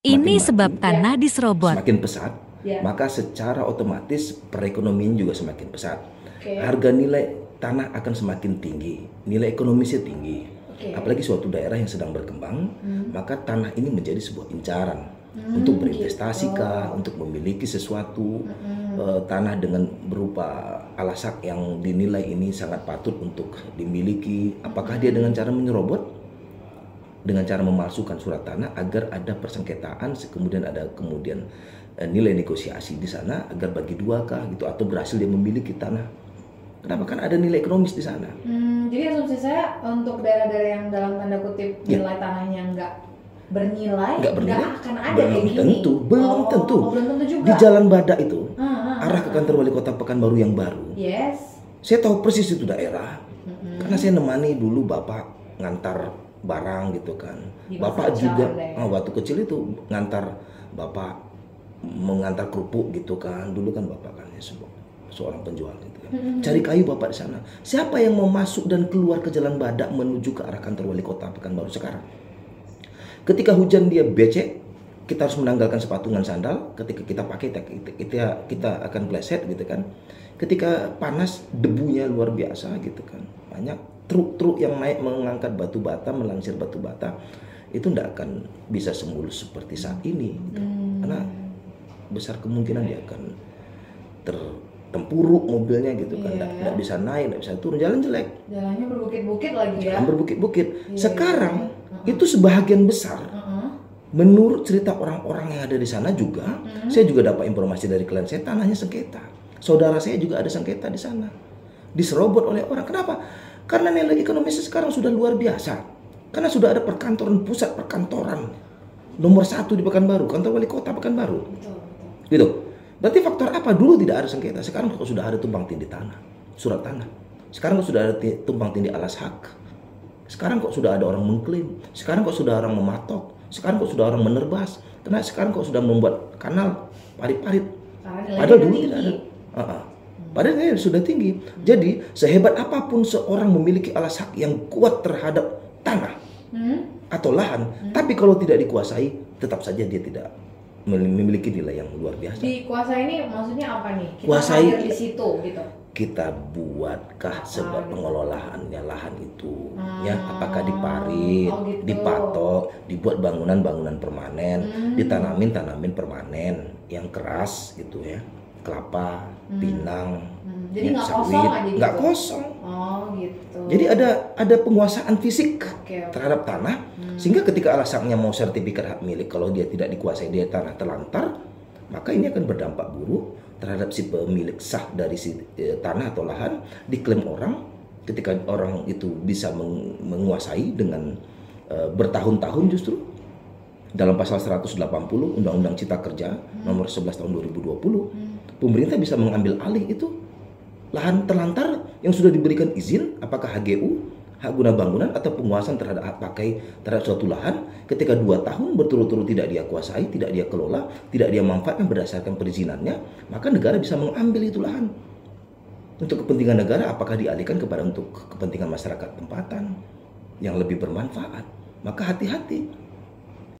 Ini sebab tanah diserobot. Semakin pesat, maka secara otomatis perekonomian juga semakin pesat. Harga nilai tanah akan semakin tinggi, nilai ekonomisnya tinggi. Apalagi suatu daerah yang sedang berkembang, maka tanah ini menjadi sebuah incaran untuk berinvestasi kah, untuk memiliki sesuatu tanah dengan berupa alasak yang dinilai ini sangat patut untuk dimiliki. Apakah dia dengan cara menyerobot, dengan cara memalsukan surat tanah agar ada persengketaan, kemudian ada nilai negosiasi di sana agar bagi dua kah gitu, atau berhasil dia memiliki tanah. Kenapa? Kan ada nilai ekonomis di sana. Jadi asumsi saya untuk daerah-daerah yang dalam tanda kutip nilai tanahnya nggak bernilai, nggak akan ada kayak gini. Belum tentu. Belum tentu juga. Di Jalan Badak itu, arah ke kantor wali kota Pekanbaru yang baru. Saya tahu persis itu daerah, karena saya nemani dulu bapak ngantar barang gitu kan. Bapak juga waktu kecil itu mengantar kerupuk gitu kan. Dulu kan bapak kan seorang penjual gitu kan. Cari kayu bapak di sana. Siapa yang mau masuk dan keluar ke Jalan Badak menuju ke arah kantor wali kota Pekanbaru sekarang? Ketika hujan dia becek, kita harus menanggalkan sepatu dengan sandal. Ketika kita pakai kita akan pleset gitu kan. Ketika panas debunya luar biasa gitu kan. Banyak truk-truk yang naik mengangkat batu bata, melangsir batu bata, itu tidak akan bisa semulus seperti saat ini gitu. Karena besar kemungkinan dia akan tertempuruk mobilnya gitu kan, tidak bisa naik, tidak bisa turun, jalan jelek, jalannya berbukit-bukit lagi ya, berbukit-bukit. Sekarang itu sebahagian besar menurut cerita orang-orang yang ada di sana juga, saya juga dapat informasi dari klien saya, tanahnya sengketa. Saudara saya juga ada sengketa di sana, diserobot oleh orang. Kenapa? Karena nilai ekonomisnya sekarang sudah luar biasa. Karena sudah ada perkantoran, pusat perkantoran nomor 1 di Pekanbaru, kantor wali kota Pekanbaru. Gitu. Berarti faktor apa? Dulu tidak ada sengketa, sekarang kok sudah ada tumpang tindih tanah, surat tanah. Sekarang kok sudah ada tumpang tindih alas hak. Sekarang kok sudah ada orang mengklaim. Sekarang kok sudah orang mematok. Sekarang kok sudah orang menerbas. Karena sekarang kok sudah membuat kanal parit-parit. Padahal dulu tidak ada. Padahal ini sudah tinggi. Jadi sehebat apapun seorang memiliki alas hak yang kuat terhadap tanah atau lahan, tapi kalau tidak dikuasai, tetap saja dia tidak memiliki nilai yang luar biasa. Dikuasai ini maksudnya apa nih? Kita kuasai di situ gitu. Kita buatkah sebab pengelolaannya lahan itu, ya? Apakah diparit, gitu. dipatok, dibuat bangunan-bangunan permanen, ditanamin permanen yang keras gitu ya, kelapa, pinang, jadi nggak sawit, kosong aja gitu. Nggak kosong. Gitu. Jadi ada penguasaan fisik terhadap tanah, sehingga ketika alasannya mau sertifikat hak milik, kalau dia tidak dikuasai, dia tanah terlantar, maka ini akan berdampak buruk terhadap si pemilik sah dari si tanah atau lahan, diklaim orang. Ketika orang itu bisa menguasai dengan bertahun-tahun, justru dalam pasal 180 Undang-Undang Cipta Kerja nomor 11 tahun 2020, pemerintah bisa mengambil alih itu lahan terlantar yang sudah diberikan izin, apakah HGU, hak guna bangunan, atau penguasaan terhadap hak pakai terhadap suatu lahan. Ketika 2 tahun berturut-turut tidak dia kuasai, tidak dia kelola, tidak dia manfaatkan berdasarkan perizinannya, maka negara bisa mengambil itu lahan untuk kepentingan negara. Apakah dialihkan kepada untuk kepentingan masyarakat tempatan yang lebih bermanfaat? Maka hati-hati.